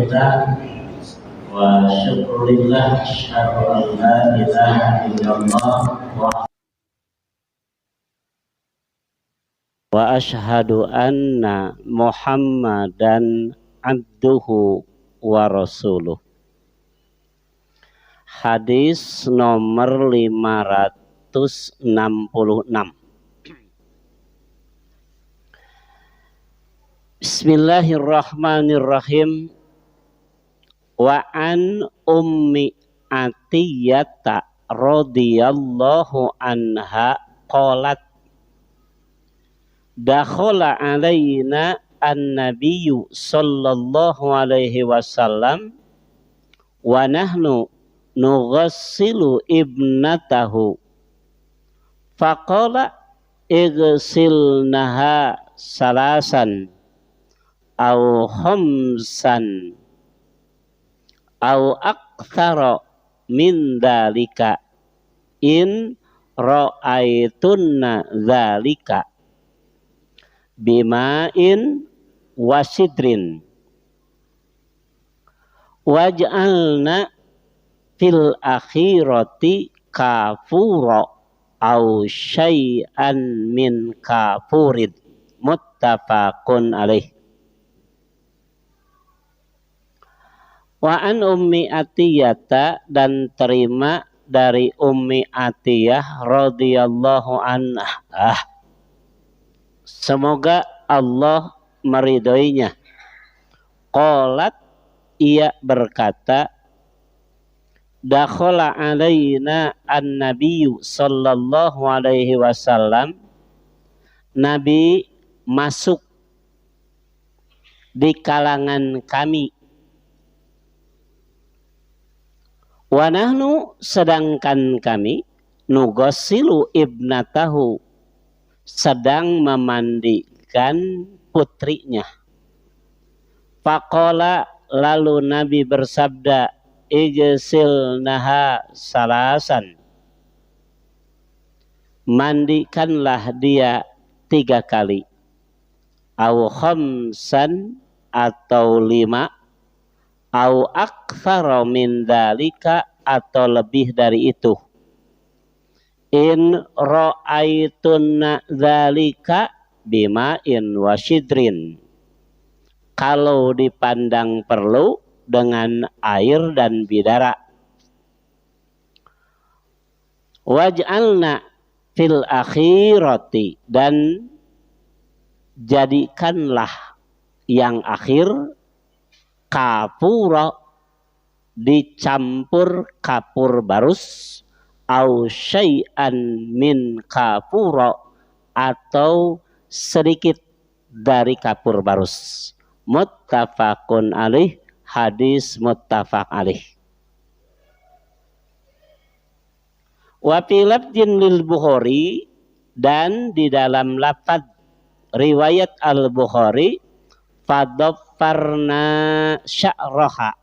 Alhamdulillah wa syukurillah asyhadu an la ilaha illallah wa asyhadu anna Muhammadan abduhu wa rasuluh. Hadis nomor 566. Bismillahirrahmanirrahim. Wa an ummi Atiyata radhiyallahu anha qalat dakhala alaina an-nabiyyu sallallahu alaihi wasallam wa nahnu nughassilu ibnatahu faqala igsilnaha salasan au khamsan au aktsara min dzalika in ra'aitunna dzalika bima'in wasidrin waj'alna fil akhirati kafura au syai'an min kafurid muttafaqun alaih. Wa an ummi Atiyata, dan terima dari Ummi Atiyah radhiyallahu anha, semoga Allah meridhoinya. Qalat, ia berkata, dakhala alaina an-nabiyyu sallallahu alaihi wasallam, Nabi masuk di kalangan kami. Wa nahnu, sedangkan kami, nughsilu ibnatahu, sedang memandikan putrinya. Faqala, lalu Nabi bersabda, igsilnaha salasan, mandikanlah dia 3 kali, au khamsan, atau 5, au aktsara min dzalika, atau lebih dari itu, in ra'aitunna dzalika bima'in wasidrin, kalau dipandang perlu dengan air dan bidara. Waj'alna fil akhirati, dan jadikanlah yang akhir, kafura, dicampur kapur barus, au syai'an min kafura, atau sedikit dari kapur barus. Muttafaqun alaih, hadis muttafaq alaih. Wa fi lafdhin lil Bukhari, dan di dalam lafaz riwayat Al-Bukhari, fadaffarna sya'raha,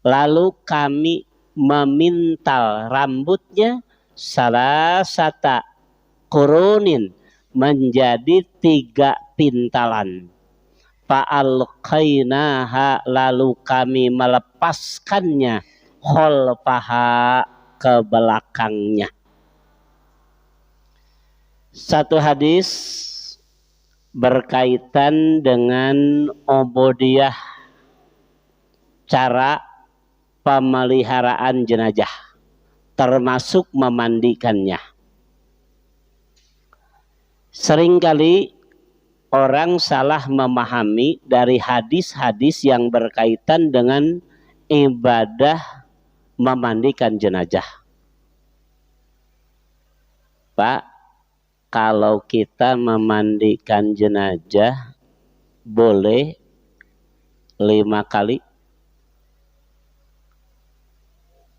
lalu kami memintal rambutnya, salasata qurunin, menjadi 3 pintalan. Fa'alqainaha, lalu kami melepaskannya, khalfaha, ke belakangnya. Satu hadis berkaitan dengan ubudiyah, cara pemeliharaan jenazah, termasuk memandikannya. Seringkali orang salah memahami dari hadis-hadis yang berkaitan dengan ibadah memandikan jenazah. Pak, kalau kita memandikan jenazah boleh 5 kali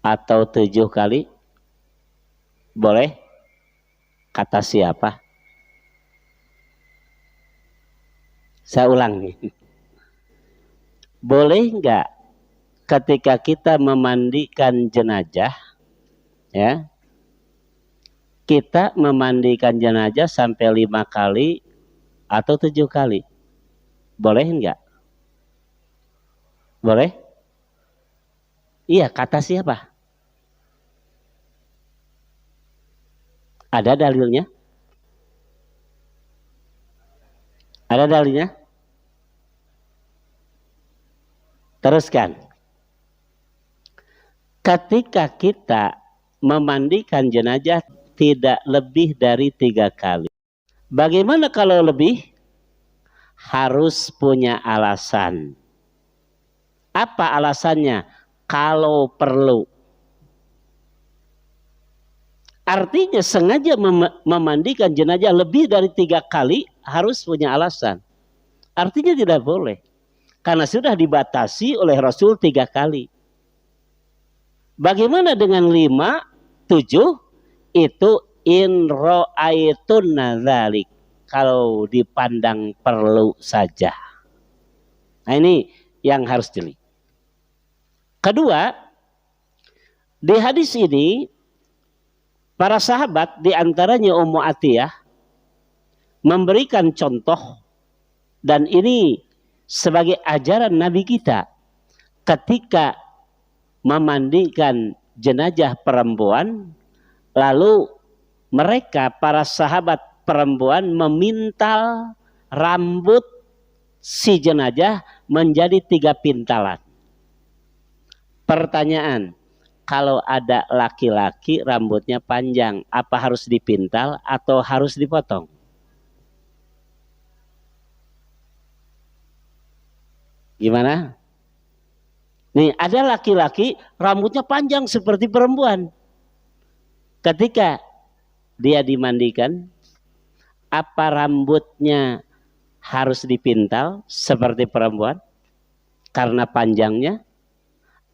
atau 7 kali? Boleh? Kata siapa? Saya ulang nih. Boleh enggak ketika kita memandikan jenazah, ya, kita memandikan jenazah sampai 5 kali atau 7 kali? Boleh enggak? Boleh? Iya, kata siapa? Ada dalilnya? Ada dalilnya? Teruskan. Ketika kita memandikan jenazah tidak lebih dari 3 kali. Bagaimana kalau lebih? Harus punya alasan. Apa alasannya? Kalau perlu. Artinya sengaja memandikan jenazah lebih dari 3 kali harus punya alasan. Artinya tidak boleh. Karena sudah dibatasi oleh Rasul 3 kali. Bagaimana dengan 5, 7? Itu in ra'aitun nadzalik. Kalau dipandang perlu saja. Nah ini yang harus jeli. Kedua, di hadis ini para sahabat diantaranya Ummu Atiyah memberikan contoh, dan ini sebagai ajaran Nabi kita ketika memandikan jenazah perempuan, lalu mereka para sahabat perempuan memintal rambut si jenazah menjadi 3 pintalan. Pertanyaan, kalau ada laki-laki rambutnya panjang, apa harus dipintal atau harus dipotong? Gimana? Nih, ada laki-laki rambutnya panjang seperti perempuan. Ketika dia dimandikan, apa rambutnya harus dipintal seperti perempuan karena panjangnya,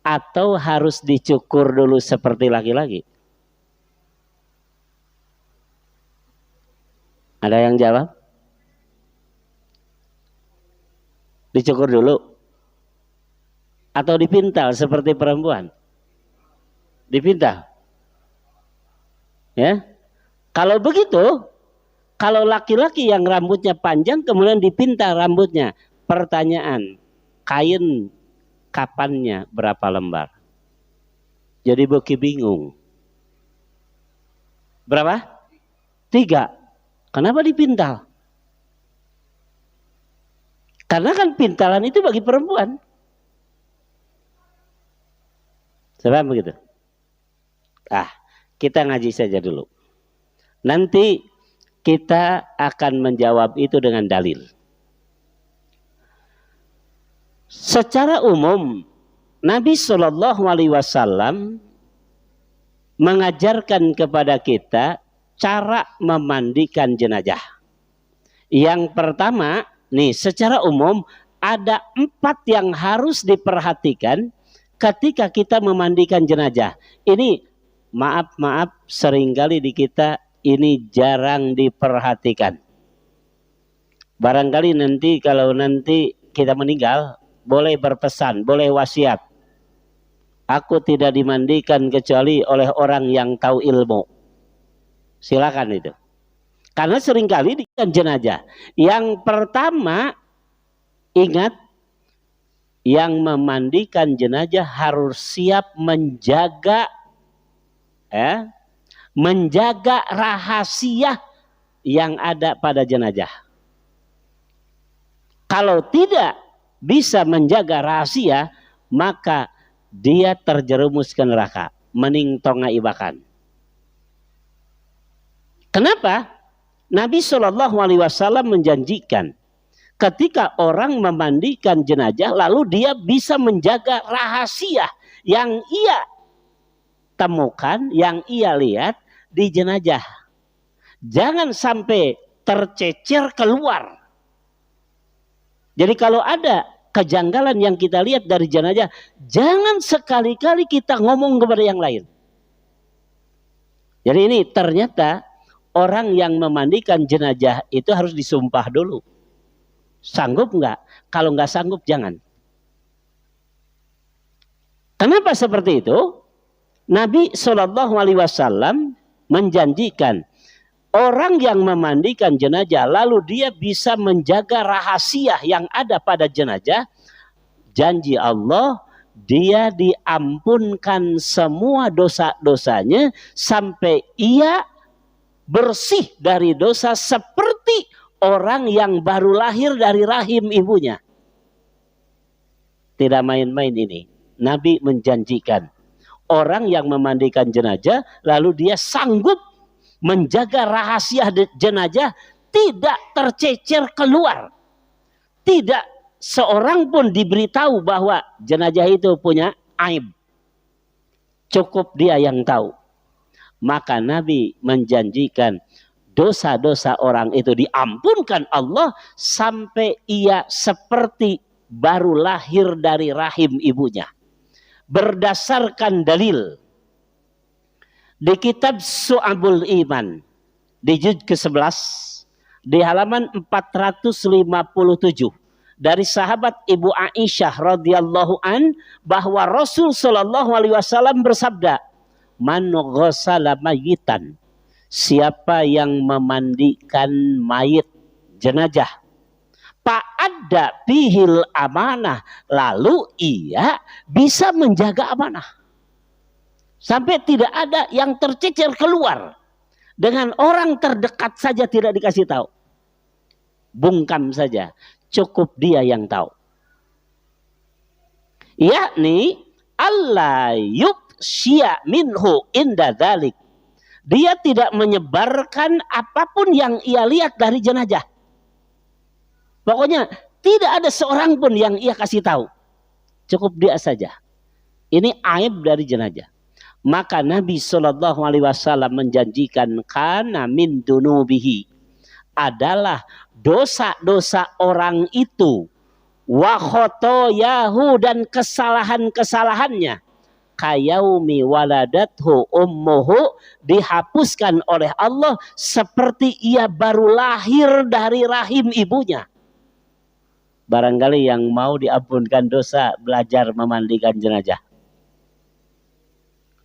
atau harus dicukur dulu seperti laki-laki? Ada yang jawab? Dicukur dulu atau dipintal seperti perempuan? Dipintal. Ya. Kalau begitu, kalau laki-laki yang rambutnya panjang kemudian dipintal rambutnya, pertanyaan, kain kapannya berapa lembar? Jadi Boki bingung. Berapa? 3. Kenapa dipintal? Karena kan pintalan itu bagi perempuan. Sebab begitu. Kita ngaji saja dulu. Nanti kita akan menjawab itu dengan dalil. Secara umum, Nabi SAW mengajarkan kepada kita cara memandikan jenazah. Yang pertama, nih secara umum ada 4 yang harus diperhatikan ketika kita memandikan jenazah. Ini maaf seringkali di kita ini jarang diperhatikan. Barangkali nanti kalau nanti kita meninggal, boleh berpesan, boleh wasiat. Aku tidak dimandikan kecuali oleh orang yang tahu ilmu. Silakan itu. Karena seringkali di jenazah. Yang pertama, ingat, yang memandikan jenazah harus siap menjaga rahasia yang ada pada jenazah. Kalau tidak bisa menjaga rahasia, maka dia terjerumus ke neraka, mending tonga ibakan. Kenapa? Nabi SAW menjanjikan ketika orang memandikan jenazah lalu dia bisa menjaga rahasia yang ia temukan, yang ia lihat di jenazah. Jangan sampai tercecer keluar. Jadi kalau ada kejanggalan yang kita lihat dari jenazah, jangan sekali-kali kita ngomong kepada yang lain. Jadi ini ternyata orang yang memandikan jenazah itu harus disumpah dulu. Sanggup nggak? Kalau nggak sanggup jangan. Kenapa seperti itu? Nabi SAW menjanjikan orang yang memandikan jenazah lalu dia bisa menjaga rahasia yang ada pada jenazah. janji Allah, dia diampunkan semua dosa-dosanya sampai ia bersih dari dosa seperti orang yang baru lahir dari rahim ibunya. Tidak main-main ini. Nabi menjanjikan orang yang memandikan jenazah lalu dia sanggup menjaga rahasia jenazah tidak tercecer keluar. Tidak seorang pun diberitahu bahwa jenazah itu punya aib. Cukup dia yang tahu. Maka Nabi menjanjikan dosa-dosa orang itu diampunkan Allah sampai ia seperti baru lahir dari rahim ibunya. Berdasarkan dalil di kitab Syu'abul Iman di juz ke-11 di halaman 457 dari sahabat Ibu Aisyah radhiyallahu an bahwa Rasul sallallahu alaihi wasallam bersabda, "Man ghassala mayyitan," siapa yang memandikan mayit jenazah, fa'adda bihil amanah, lalu ia bisa menjaga amanah sampai tidak ada yang tercecer keluar. Dengan orang terdekat saja tidak dikasih tahu, bungkam saja, cukup dia yang tahu. Yakni Allah yubsya minhu inda dzalik, dia tidak menyebarkan apapun yang ia lihat dari jenazah. Pokoknya tidak ada seorang pun yang ia kasih tahu, cukup dia saja. Ini aib dari jenazah. Maka Nabi Shallallahu Alaihi Wasallam menjanjikan kana min dunubihi, adalah dosa-dosa orang itu, wa khotoyahu, dan kesalahan-kesalahannya, kayaumi waladathu ummuhu, dihapuskan oleh Allah seperti ia baru lahir dari rahim ibunya. Barangkali yang mau diampunkan dosa belajar memandikan jenazah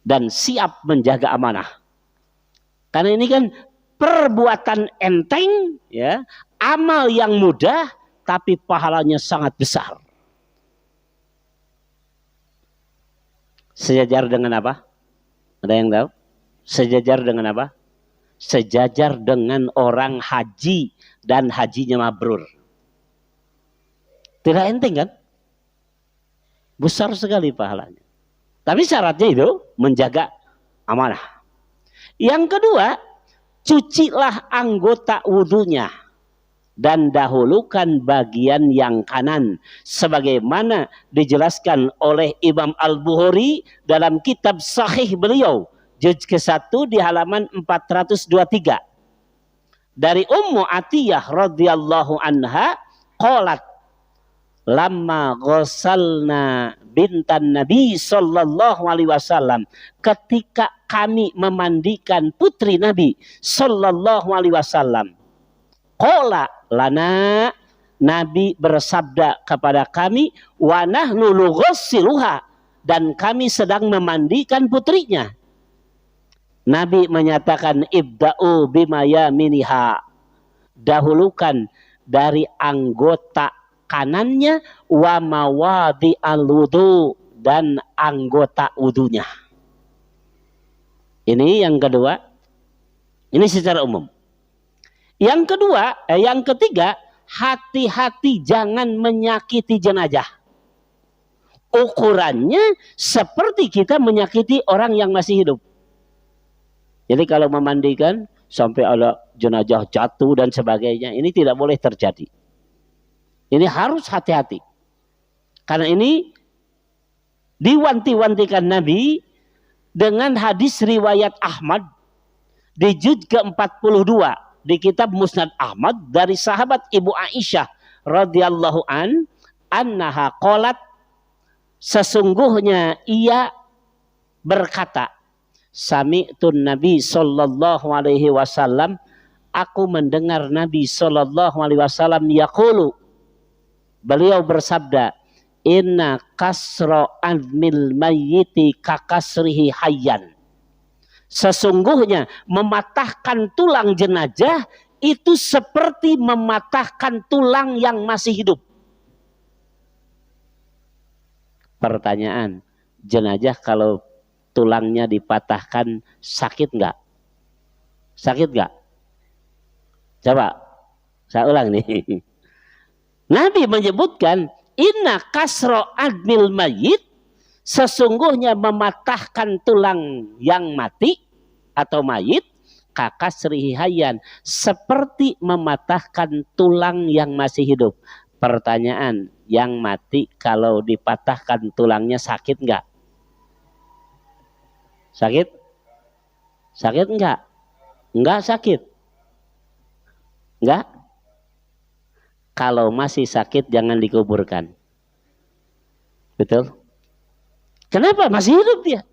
dan siap menjaga amanah. Karena ini kan perbuatan enteng, ya, amal yang mudah, tapi pahalanya sangat besar. Sejajar dengan apa? Ada yang tahu? Sejajar dengan apa? Sejajar dengan orang haji dan hajinya mabrur. Tidak enteng kan? Besar sekali pahalanya. Tapi syaratnya itu menjaga amanah. Yang kedua, cucilah anggota wudhunya dan dahulukan bagian yang kanan, sebagaimana dijelaskan oleh Imam Al-Bukhari dalam kitab Sahih beliau juz ke-1 di halaman 423 dari Ummu Atiyah radhiyallahu anha qalat lamma ghasalna bintan Nabi sallallahu alaihi wasallam, ketika kami memandikan putri Nabi sallallahu alaihi wasallam, qala lana, Nabi bersabda kepada kami, wa nahnu nughassiluha, dan kami sedang memandikan putrinya. Nabi menyatakan ibda'u bima yaminiha, dahulukan dari anggota kanannya, wa mawadi al-wudu, dan anggota wudunya. Ini yang kedua. Ini secara umum. Yang kedua, yang ketiga, hati-hati jangan menyakiti jenazah. Ukurannya seperti kita menyakiti orang yang masih hidup. Jadi kalau memandikan sampai ada jenazah jatuh dan sebagainya, ini tidak boleh terjadi. Ini harus hati-hati. Karena ini diwanti-wantikan Nabi dengan hadis riwayat Ahmad di juz ke-42 di kitab Musnad Ahmad dari sahabat Ibu Aisyah radhiyallahu anha qalat, sesungguhnya ia berkata, sami'tun Nabi sallallahu alaihi wasallam, aku mendengar Nabi sallallahu alaihi wasallam yaqulu, beliau bersabda, inna kasra azmil mayyiti kakasrihi hayyan, sesungguhnya mematahkan tulang jenazah itu seperti mematahkan tulang yang masih hidup. Pertanyaan, jenazah kalau tulangnya dipatahkan sakit nggak? Sakit nggak? Coba, saya ulang nih. Nabi menyebutkan, inna kasro admil mayit, sesungguhnya mematahkan tulang yang mati atau mayit, kakasrihi hayyan, seperti mematahkan tulang yang masih hidup. Pertanyaan, yang mati kalau dipatahkan tulangnya sakit nggak? Sakit? Sakit nggak? Nggak sakit. Nggak? Kalau masih sakit jangan dikuburkan. Betul? Kenapa? Masih hidup dia.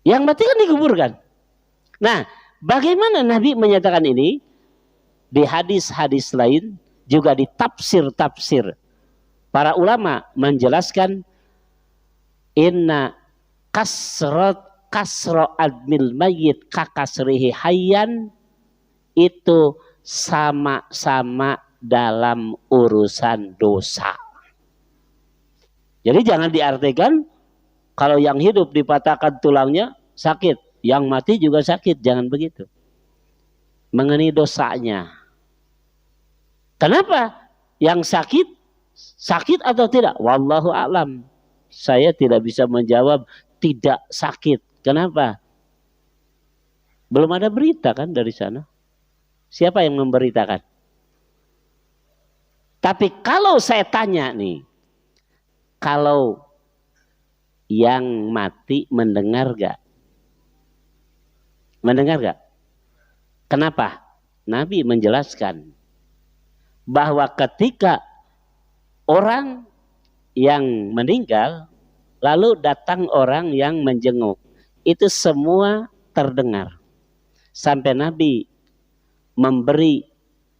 Yang mati kan dikuburkan. Nah, bagaimana Nabi menyatakan ini? Di hadis-hadis lain, juga di tafsir-tafsir, para ulama menjelaskan, inna kasro admil mayit kakasrihi hayyan, itu sama-sama dalam urusan dosa. Jadi jangan diartikan kalau yang hidup dipatahkan tulangnya sakit, yang mati juga sakit, jangan begitu. Mengenai dosanya. Kenapa? Yang sakit atau tidak? Wallahu a'lam. Saya tidak bisa menjawab tidak sakit. Kenapa? Belum ada berita kan dari sana. Siapa yang memberitakan? Tapi kalau saya tanya nih, kalau yang mati mendengar gak? Mendengar gak? Kenapa? Nabi menjelaskan bahwa ketika orang yang meninggal lalu datang orang yang menjenguk, itu semua terdengar. Sampai Nabi memberi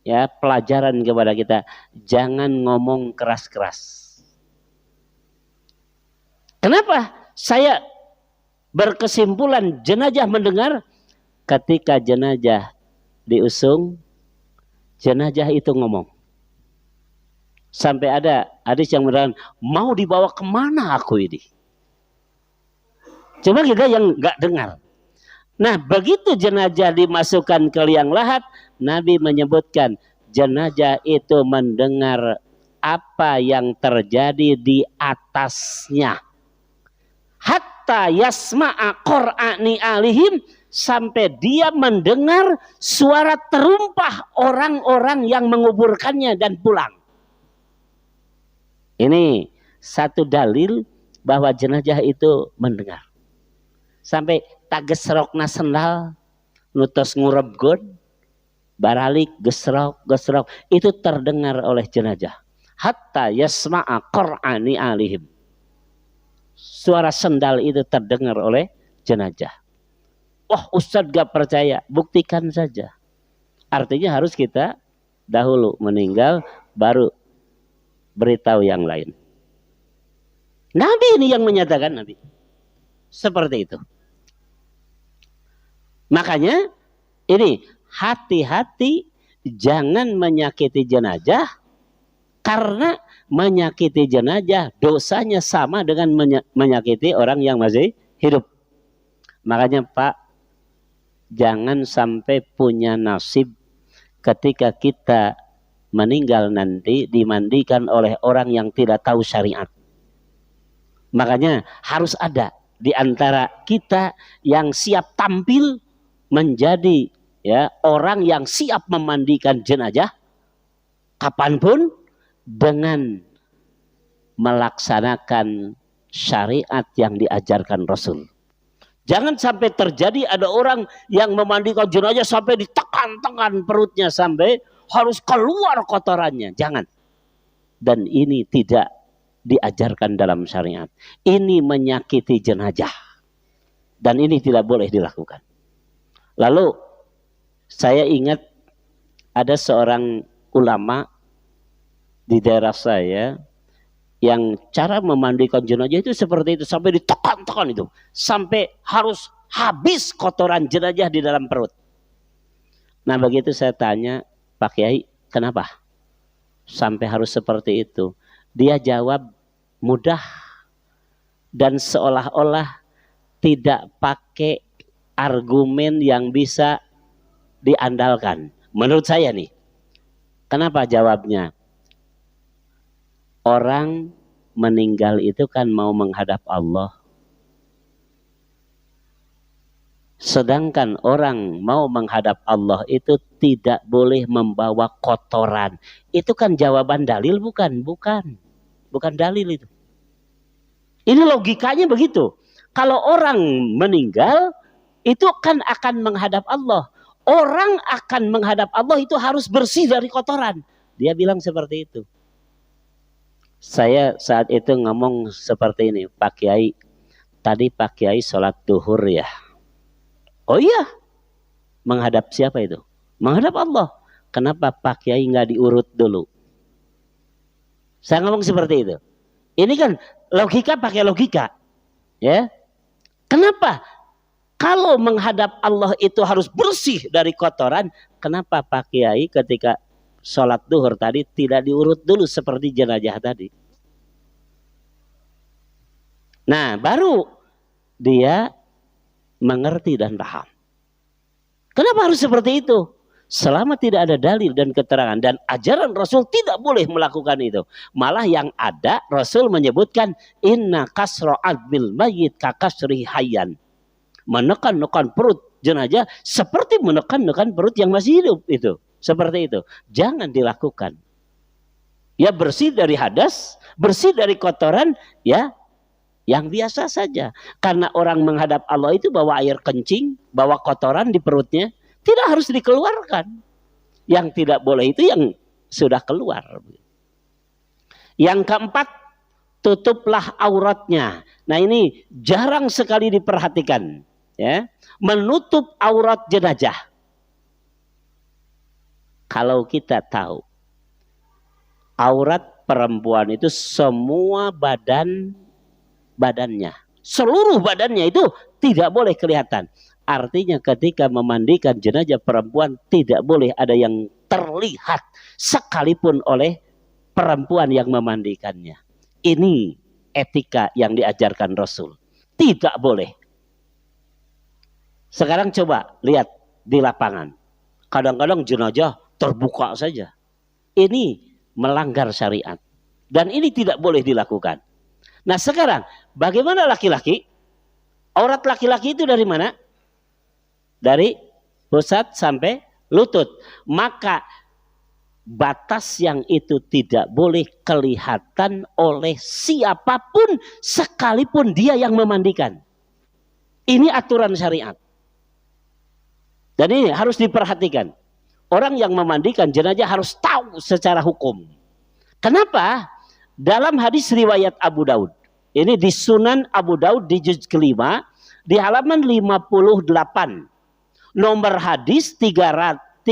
ya pelajaran kepada kita, jangan ngomong keras-keras. Kenapa saya berkesimpulan jenazah mendengar? Ketika jenazah diusung, jenazah itu ngomong. Sampai ada hadis yang mengatakan, mau dibawa kemana aku ini? Coba kita yang nggak dengar. Nah, begitu jenazah dimasukkan ke liang lahat, Nabi menyebutkan jenazah itu mendengar apa yang terjadi di atasnya. Hatta yasma'a qur'ani alihim, sampai dia mendengar suara terumpah orang-orang yang menguburkannya dan pulang. Ini satu dalil bahwa jenazah itu mendengar. Sampai tagesrokna sendal, nutos ngurebgon, baralik gesrok, itu terdengar oleh jenazah. Hatta yasma'a qur'ani alihim. Suara sendal itu terdengar oleh jenazah. Wah, Ustadz gak percaya, buktikan saja. Artinya harus kita dahulu meninggal, baru beritahu yang lain. Nabi ini yang menyatakan, Nabi seperti itu. Makanya ini hati-hati jangan menyakiti jenazah, karena menyakiti jenazah dosanya sama dengan menyakiti orang yang masih hidup. Makanya Pak, jangan sampai punya nasib ketika kita meninggal nanti dimandikan oleh orang yang tidak tahu syariat. Makanya harus ada di antara kita yang siap tampil menjadi ya orang yang siap memandikan jenazah kapanpun dengan melaksanakan syariat yang diajarkan Rasul. Jangan sampai terjadi ada orang yang memandikan jenazah sampai ditekan-tekan perutnya sampai harus keluar kotorannya. Jangan. Dan ini tidak diajarkan dalam syariat. Ini menyakiti jenazah. Dan ini tidak boleh dilakukan. Lalu saya ingat ada seorang ulama di daerah saya yang cara memandikan jenazah itu seperti itu, sampai ditekan-tekan itu, sampai harus habis kotoran jenazah di dalam perut. Nah, begitu saya tanya, Pak Kiai, kenapa sampai harus seperti itu? Dia jawab, mudah dan seolah-olah tidak pakai argumen yang bisa diandalkan. Menurut saya nih, kenapa jawabnya? Orang meninggal itu kan mau menghadap Allah. Sedangkan orang mau menghadap Allah itu tidak boleh membawa kotoran. Itu kan jawaban dalil bukan? Bukan dalil itu. Ini logikanya begitu. Kalau orang meninggal itu kan akan menghadap Allah. Orang akan menghadap Allah itu harus bersih dari kotoran. Dia bilang seperti itu. Saya saat itu ngomong seperti ini, Pak Kiai. Tadi Pak Kiai sholat duhur ya. Oh iya, menghadap siapa itu? Menghadap Allah. Kenapa Pak Kiai nggak diurut dulu? Saya ngomong seperti itu. Ini kan logika pakai logika, ya. Kenapa? Kalau menghadap Allah itu harus bersih dari kotoran, kenapa Pak Kiai ketika sholat duhur tadi tidak diurut dulu seperti jenazah tadi? Nah, baru dia mengerti dan paham. Kenapa harus seperti itu? Selama tidak ada dalil dan keterangan dan ajaran Rasul tidak boleh melakukan itu. Malah yang ada Rasul menyebutkan inna kasra'at bil mayyit kakasri hayyan. Menekan-nekan perut jenazah seperti menekan-nekan perut yang masih hidup itu. Seperti itu. Jangan dilakukan. Ya bersih dari hadas, bersih dari kotoran, ya yang biasa saja. Karena orang menghadap Allah itu bawa air kencing, bawa kotoran di perutnya, tidak harus dikeluarkan. Yang tidak boleh itu yang sudah keluar. Yang keempat, tutuplah auratnya. Nah ini jarang sekali diperhatikan. Ya, menutup aurat jenazah. Kalau kita tahu, aurat perempuan itu semua badannya, seluruh badannya itu tidak boleh kelihatan. Artinya ketika memandikan jenazah perempuan tidak boleh ada yang terlihat sekalipun oleh perempuan yang memandikannya. Ini etika yang diajarkan Rasul. Tidak boleh. Sekarang coba lihat di lapangan. Kadang-kadang jenazah terbuka saja. Ini melanggar syariat. Dan ini tidak boleh dilakukan. Nah sekarang bagaimana laki-laki? Aurat laki-laki itu dari mana? Dari pusat sampai lutut. Maka batas yang itu tidak boleh kelihatan oleh siapapun sekalipun dia yang memandikan. Ini aturan syariat. Dan ini harus diperhatikan. Orang yang memandikan jenazah harus tahu secara hukum. Kenapa? Dalam hadis riwayat Abu Daud. Ini di Sunan Abu Daud di juz kelima. Di halaman 58. Nomor hadis 3140.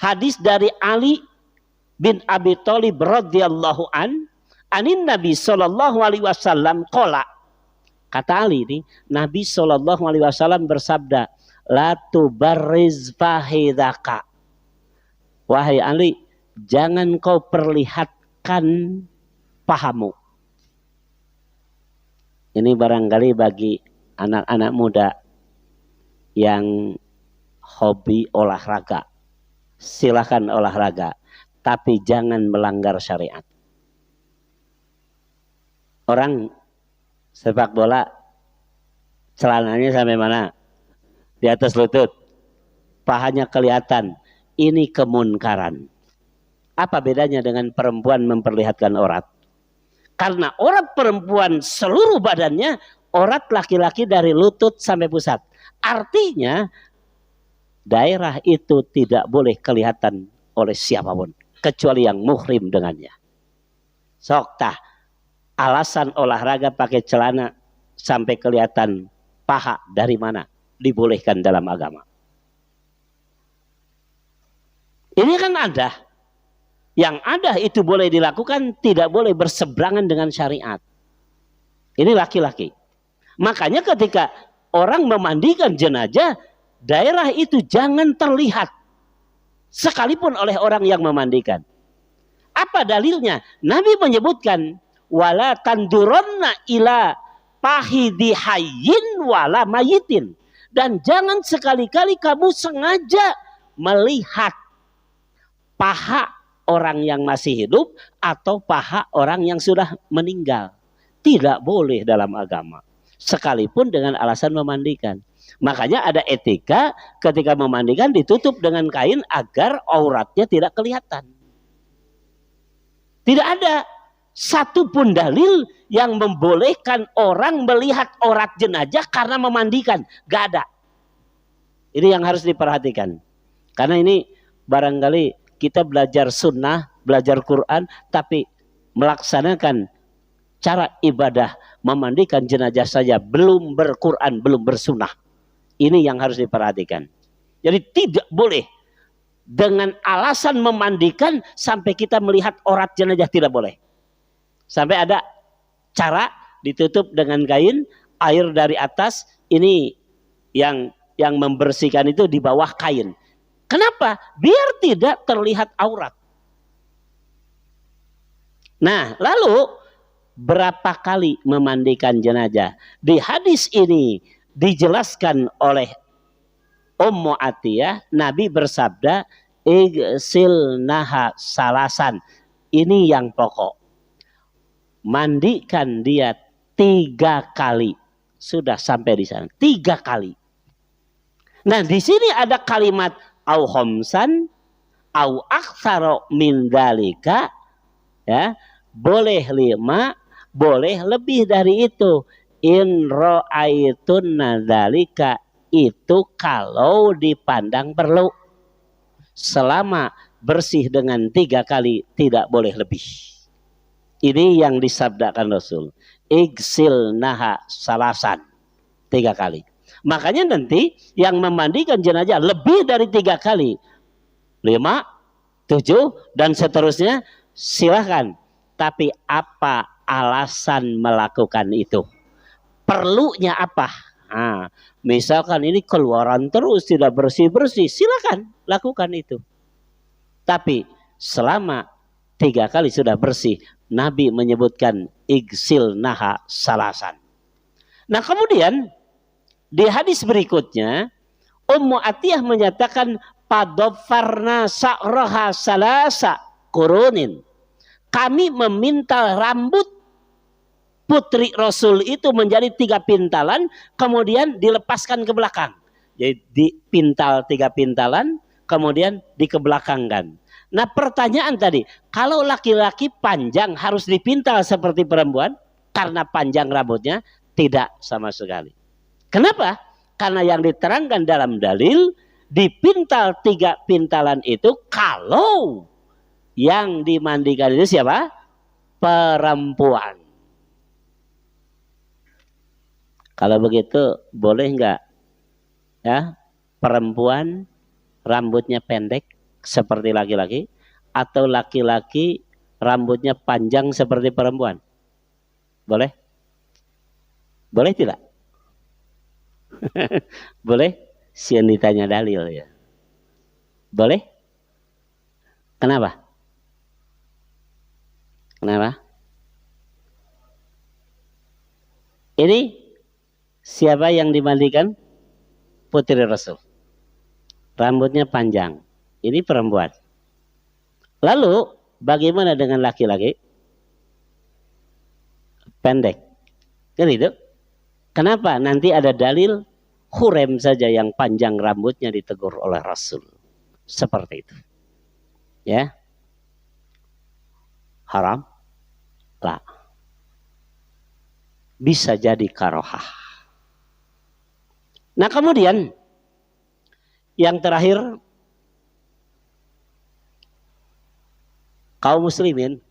Hadis dari Ali bin Abi Thalib radhiyallahu anin Nabi sallallahu alaihi wasallam qala. Kata Ali ini, Nabi sallallahu alaihi wasallam bersabda, la tubarriz fahidaka. Wahai Ali, jangan kau perlihatkan pahamu. Ini barangkali bagi anak-anak muda yang hobi olahraga. Silakan olahraga, tapi jangan melanggar syariat. Orang sepak bola celananya sampai mana? Di atas lutut. Pahanya kelihatan. Ini kemunkaran. Apa bedanya dengan perempuan memperlihatkan aurat? Karena aurat perempuan seluruh badannya, aurat laki-laki dari lutut sampai pusat. Artinya daerah itu tidak boleh kelihatan oleh siapapun kecuali yang muhrim dengannya. Soktah alasan olahraga pakai celana sampai kelihatan paha dari mana dibolehkan dalam agama. Ini kan ada. Yang ada itu boleh dilakukan, tidak boleh berseberangan dengan syariat. Ini laki-laki. Makanya ketika orang memandikan jenazah, daerah itu jangan terlihat sekalipun oleh orang yang memandikan. Apa dalilnya? Nabi menyebutkan wala tanduronna ila pahidi hayyin wala mayitin. Dan jangan sekali-kali kamu sengaja melihat paha orang yang masih hidup atau paha orang yang sudah meninggal. Tidak boleh dalam agama. Sekalipun dengan alasan memandikan. Makanya ada etika ketika memandikan ditutup dengan kain agar auratnya tidak kelihatan. Tidak ada satupun dalil yang membolehkan orang melihat aurat jenazah karena memandikan. Gak ada. Ini yang harus diperhatikan. Karena ini barangkali kita belajar sunnah, belajar Quran, tapi melaksanakan cara ibadah memandikan jenazah saja belum berquran, belum bersunnah. Ini yang harus diperhatikan. Jadi tidak boleh dengan alasan memandikan sampai kita melihat aurat jenazah, tidak boleh. Sampai ada cara ditutup dengan kain, air dari atas, ini yang membersihkan itu di bawah kain. Kenapa? Biar tidak terlihat aurat. Nah, lalu berapa kali memandikan jenazah? Di hadis ini dijelaskan oleh Ummu Atiyah, Nabi bersabda, igsilnaha salasan. Ini yang pokok. Mandikan dia 3 kali. Sudah sampai di sana. 3 kali. Nah, di sini ada kalimat au khamsan au aktsara min dzalika, ya. Boleh 5, boleh lebih dari itu. In ra'aitun dzalika, itu kalau dipandang perlu. Selama bersih dengan 3 kali, tidak boleh lebih. Ini yang disabdakan Rasul. Igsil naha salasan. 3 kali. Makanya nanti yang memandikan jenazah lebih dari 3 kali. 5, 7, dan seterusnya silahkan. Tapi apa alasan melakukan itu? Perlunya apa? Nah, misalkan ini keluaran terus tidak bersih-bersih, silakan lakukan itu. Tapi selama 3 kali sudah bersih, Nabi menyebutkan igsil naha salasan. Nah, kemudian di hadis berikutnya Ummu Atiyah menyatakan padofarna sa'raha salasa kurunin. Kami memintal rambut putri Rasul itu menjadi 3 pintalan, kemudian dilepaskan ke belakang. Jadi dipintal 3 pintalan, kemudian dikebelakangkan. Nah, pertanyaan tadi, kalau laki-laki panjang harus dipintal seperti perempuan karena panjang rambutnya? Tidak sama sekali. Kenapa? Karena yang diterangkan dalam dalil, dipintal 3 pintalan itu kalau yang dimandikan itu siapa? Perempuan. Kalau begitu boleh enggak ya perempuan rambutnya pendek seperti laki-laki atau laki-laki rambutnya panjang seperti perempuan? Boleh? Boleh tidak? Boleh? Sian ditanya dalil ya. Boleh? Kenapa? Kenapa? Ini siapa yang dimandikan? Putri Rasul. Rambutnya panjang. Ini perempuan. Lalu bagaimana dengan laki-laki? Pendek. Kan itu? Kenapa? Nanti ada dalil Hurem saja yang panjang rambutnya ditegur oleh Rasul. Seperti itu. Ya. Haram? Lah. Bisa jadi karohah. Nah, kemudian yang terakhir, kaum muslimin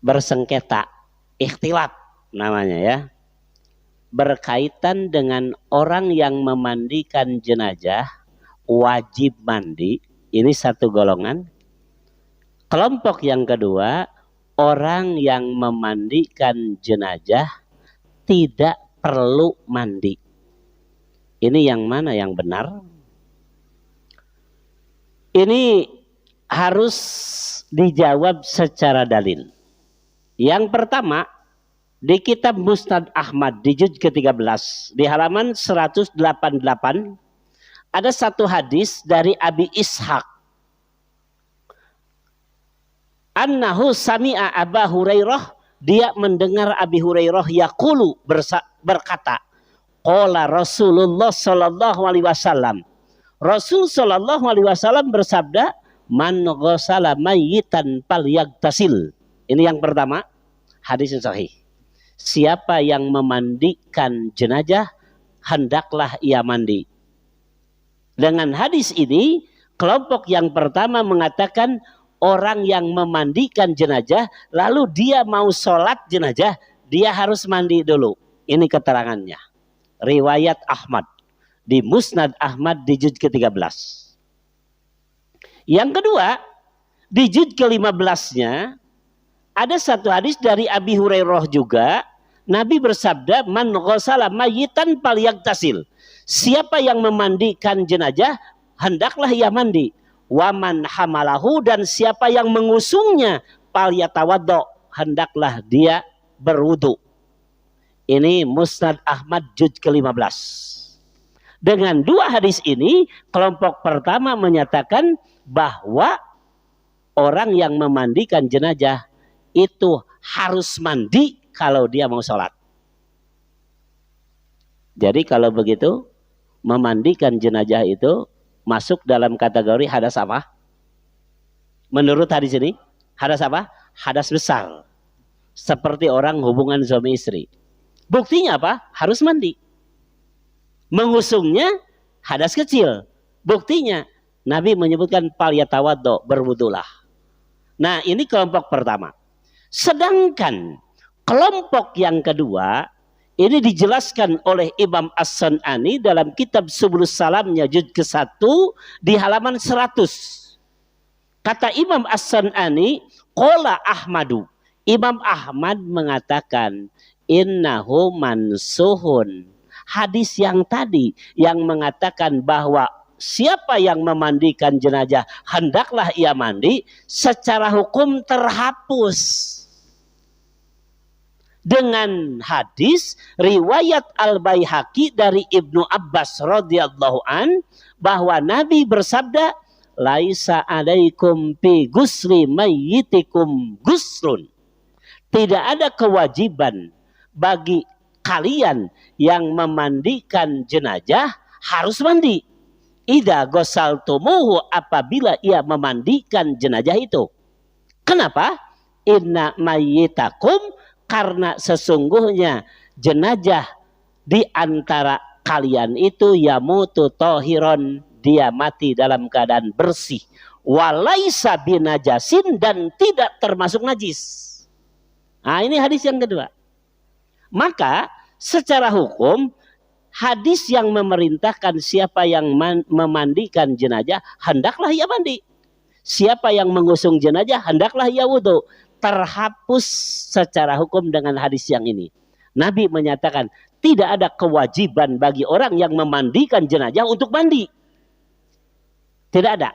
bersengketa, ikhtilaf namanya ya, berkaitan dengan orang yang memandikan jenazah wajib mandi. Ini satu golongan. Kelompok yang kedua, orang yang memandikan jenazah tidak perlu mandi. Ini yang mana yang benar? Ini harus dijawab secara dalil. Yang pertama, di kitab Musnad Ahmad di juz ke-13 di halaman 188 ada satu hadis dari Abi Ishaq. Annahu sami'a Aba Hurairah, dia mendengar Abi Hurairah yaqulu berkata, qala Rasulullah sallallahu alaihi wasallam. Rasul sallallahu alaihi wasallam bersabda, man ghassala mayyitan falyagtasil. Ini yang pertama, hadis yang sahih. Siapa yang memandikan jenazah, hendaklah ia mandi. Dengan hadis ini, kelompok yang pertama mengatakan orang yang memandikan jenazah, lalu dia mau sholat jenazah, dia harus mandi dulu. Ini keterangannya. Riwayat Ahmad. Di Musnad Ahmad di juz ke-13. Yang kedua, di juz ke-15-nya, ada satu hadis dari Abi Hurairah juga. Nabi bersabda, man ghassala mayyitan falyagtasil. Siapa yang memandikan jenazah, hendaklah ia mandi. Waman hamalahu, dan siapa yang mengusungnya, falyatawaddo, hendaklah dia berwudu. Ini Musnad Ahmad juz ke-15. Dengan dua hadis ini, kelompok pertama menyatakan bahwa orang yang memandikan jenazah itu harus mandi kalau dia mau sholat. Jadi kalau begitu, memandikan jenazah itu masuk dalam kategori hadas apa? Menurut hadis ini, hadas apa? Hadas besar. Seperti orang hubungan suami istri. Buktinya apa? Harus mandi. Mengusungnya hadas kecil. Buktinya Nabi menyebutkan falyatawaddo, berwudulah. Nah, ini kelompok pertama. Sedangkan kelompok yang kedua ini dijelaskan oleh Imam As-San'ani dalam kitab Subulus Salamnya juz ke-1 di halaman 100. Kata Imam As-San'ani, qala Ahmadu. Imam Ahmad mengatakan innahu mansuhun. Hadis yang tadi yang mengatakan bahwa siapa yang memandikan jenazah hendaklah ia mandi, secara hukum terhapus dengan hadis riwayat Al-Baihaqi dari Ibnu Abbas radhiyallahu an, bahwa Nabi bersabda, laisa alaikum fi gusli mayyitikum guslun. Tidak ada kewajiban bagi kalian yang memandikan jenazah harus mandi. Idza ghasaltumuhu, apabila ia memandikan jenazah itu. Kenapa? Inna mayyitakum, karena sesungguhnya jenazah di antara kalian itu yamutu tahiron, dia mati dalam keadaan bersih. Walaisa binajasin, dan tidak termasuk najis. Nah, ini hadis yang kedua. Maka secara hukum hadis yang memerintahkan siapa yang memandikan jenazah hendaklah ia mandi. Siapa yang mengusung jenazah hendaklah ia wudu. Terhapus secara hukum dengan hadis yang ini. Nabi menyatakan tidak ada kewajiban bagi orang yang memandikan jenazah untuk mandi. Tidak ada.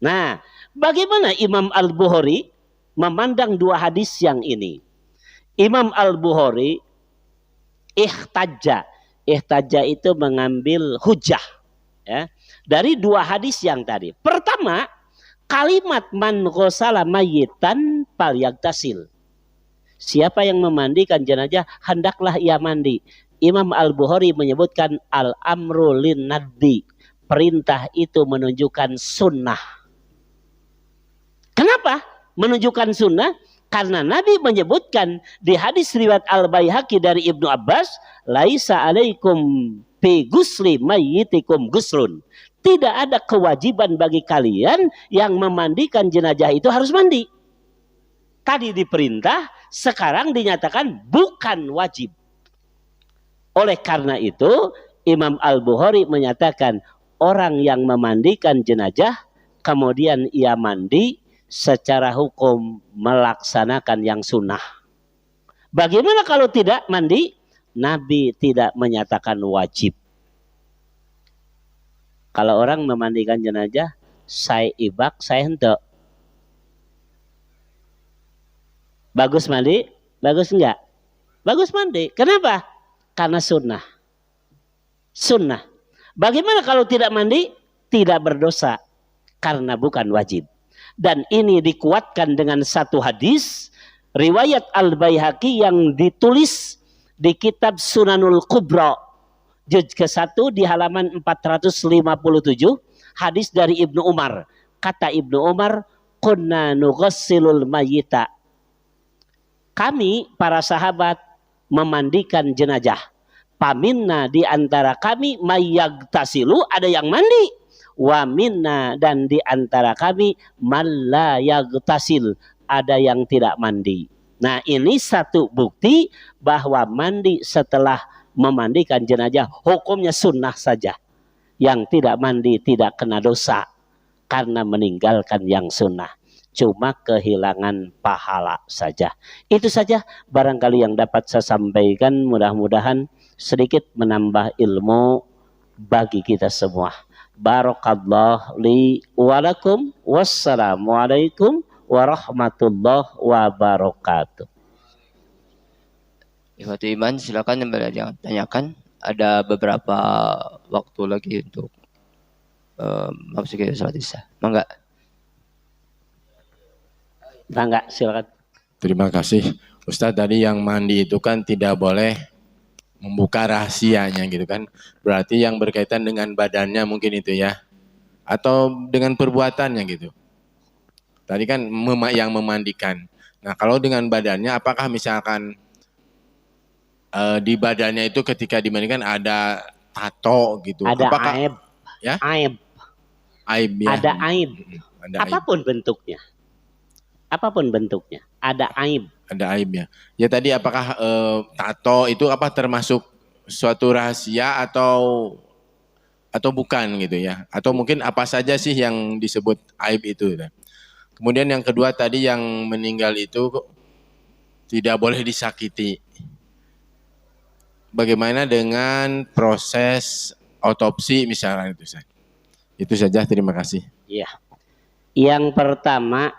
Nah, bagaimana Imam Al-Bukhari memandang dua hadis yang ini? Imam Al-Bukhari ihtajja itu mengambil hujah ya, dari dua hadis yang tadi. Pertama, kalimat man ghassala mayyitan falyagtasil. Siapa yang memandikan jenazah hendaklah ia mandi. Imam Al-Bukhari menyebutkan al-amru lin-nadbi. Perintah itu menunjukkan sunnah. Kenapa menunjukkan sunnah? Karena Nabi menyebutkan di hadis riwayat Al-Baihaqi dari Ibnu Abbas, laisa alaikum fi gusli mayyitikum guslun. Tidak ada kewajiban bagi kalian yang memandikan jenazah itu harus mandi. Tadi diperintah, sekarang dinyatakan bukan wajib. Oleh karena itu, Imam Al-Bukhari menyatakan orang yang memandikan jenazah kemudian ia mandi, secara hukum melaksanakan yang sunnah. Bagaimana kalau tidak mandi? Nabi tidak menyatakan wajib. Kalau orang memandikan jenazah saya ibak, saya henteu. Bagus mandi? Bagus enggak? Bagus mandi. Kenapa? Karena sunnah. Sunnah. Bagaimana kalau tidak mandi? Tidak berdosa. Karena bukan wajib. Dan ini dikuatkan dengan satu hadis riwayat Al-Baihaqi yang ditulis di kitab Sunanul Kubra juz ke-1 di halaman 457, hadis dari Ibnu Umar. Kata Ibnu Umar, kunna nughassilul mayyita. Kami para sahabat memandikan jenazah. Paminna di antara kami mayyagtasilu, ada yang mandi. Wa minna, dan di antara kami malla yagtasil, ada yang tidak mandi. Nah, ini satu bukti bahwa mandi setelah memandikan jenazah hukumnya sunnah saja. Yang tidak mandi tidak kena dosa karena meninggalkan yang sunnah. Cuma kehilangan pahala saja. Itu saja barangkali yang dapat saya sampaikan. Mudah-mudahan sedikit menambah ilmu bagi kita semua. Barakallahu li wa lakum. Wassalamualaikum warahmatullahi wabarakatuh. Ikhwati iman, silakan yang tanyakan. Ada beberapa waktu lagi untuk masuk ke salat isya. Mangga. Mangga, silakan. Terima kasih. Ustadz, tadi yang mandi itu kan tidak boleh membuka rahasianya gitu kan. Berarti yang berkaitan dengan badannya mungkin itu ya. Atau dengan perbuatannya gitu. Tadi kan yang memandikan. Nah, kalau dengan badannya, apakah misalkan di badannya itu ketika dimandikan ada tato gitu? Ada apakah, aib. Ya? Aib. Aib ya. Ada aib. Ada apapun aib. Bentuknya. Apapun bentuknya. Ada aib. Ada aib ya. Ya tadi apakah tato itu apa termasuk suatu rahasia atau bukan gitu ya? Atau mungkin apa saja sih yang disebut aib itu? Kemudian yang kedua tadi yang meninggal itu tidak boleh disakiti. Bagaimana dengan proses otopsi misalnya itu saja? Itu saja, terima kasih. Ya. Yang pertama,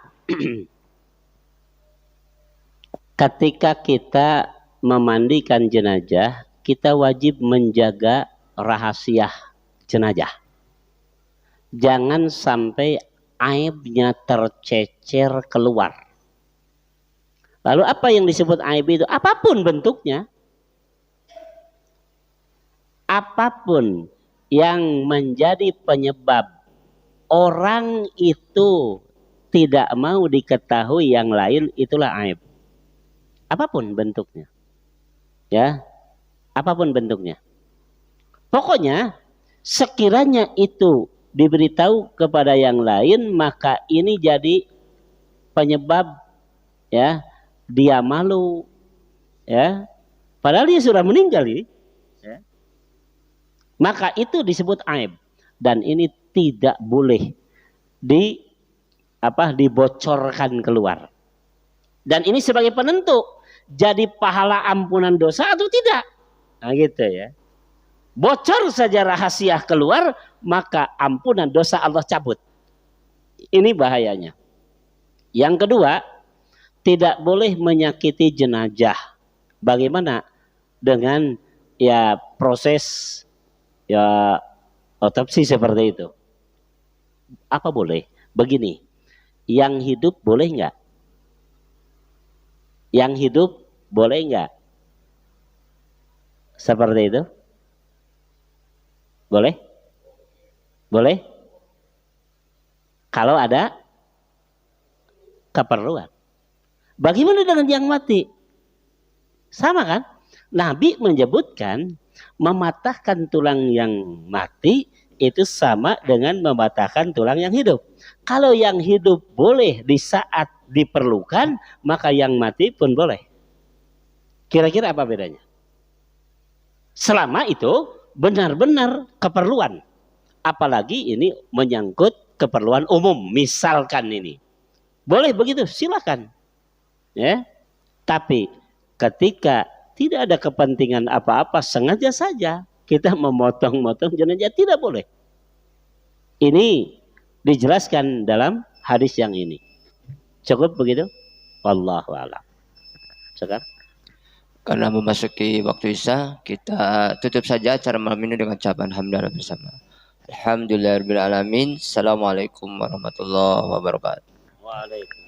ketika kita memandikan jenazah, kita wajib menjaga rahasia jenazah. Jangan sampai aibnya tercecer keluar. Lalu apa yang disebut aib itu? Apapun bentuknya. Apapun yang menjadi penyebab orang itu tidak mau diketahui yang lain, itulah aib. Apapun bentuknya. Ya. Apapun bentuknya. Pokoknya sekiranya itu diberitahu kepada yang lain, maka ini jadi penyebab ya dia malu ya. Padahal dia sudah meninggal ya. Maka itu disebut aib, dan ini tidak boleh dibocorkan keluar. Dan ini sebagai penentu jadi pahala ampunan dosa atau tidak. Nah gitu ya. Bocor saja rahasia keluar, maka ampunan dosa Allah cabut. Ini bahayanya. Yang kedua, tidak boleh menyakiti jenazah. Bagaimana dengan ya proses ya otopsi seperti itu? Apa boleh? Begini, yang hidup boleh nggak? Yang hidup boleh nggak? Seperti itu? Boleh? Boleh? Kalau ada keperluan. Bagaimana dengan yang mati? Sama kan? Nabi menyebutkan mematahkan tulang yang mati itu sama dengan mematahkan tulang yang hidup. Kalau yang hidup boleh di saat diperlukan, maka yang mati pun boleh. Kira-kira apa bedanya? Selama itu benar-benar keperluan. Apalagi ini menyangkut keperluan umum, misalkan ini. Boleh begitu, silakan. Ya. Tapi ketika tidak ada kepentingan apa-apa, sengaja saja kita memotong-motong jenazah, tidak boleh. Ini dijelaskan dalam hadis yang ini. Cukup begitu? Wallahu a'lam. Sekarang Karena memasuki waktu Isya, kita tutup saja acara malam ini dengan ucapan hamdalah bersama. Alhamdulillahirabbil alamin. Assalamualaikum warahmatullahi wabarakatuh. Waalaikumsalam.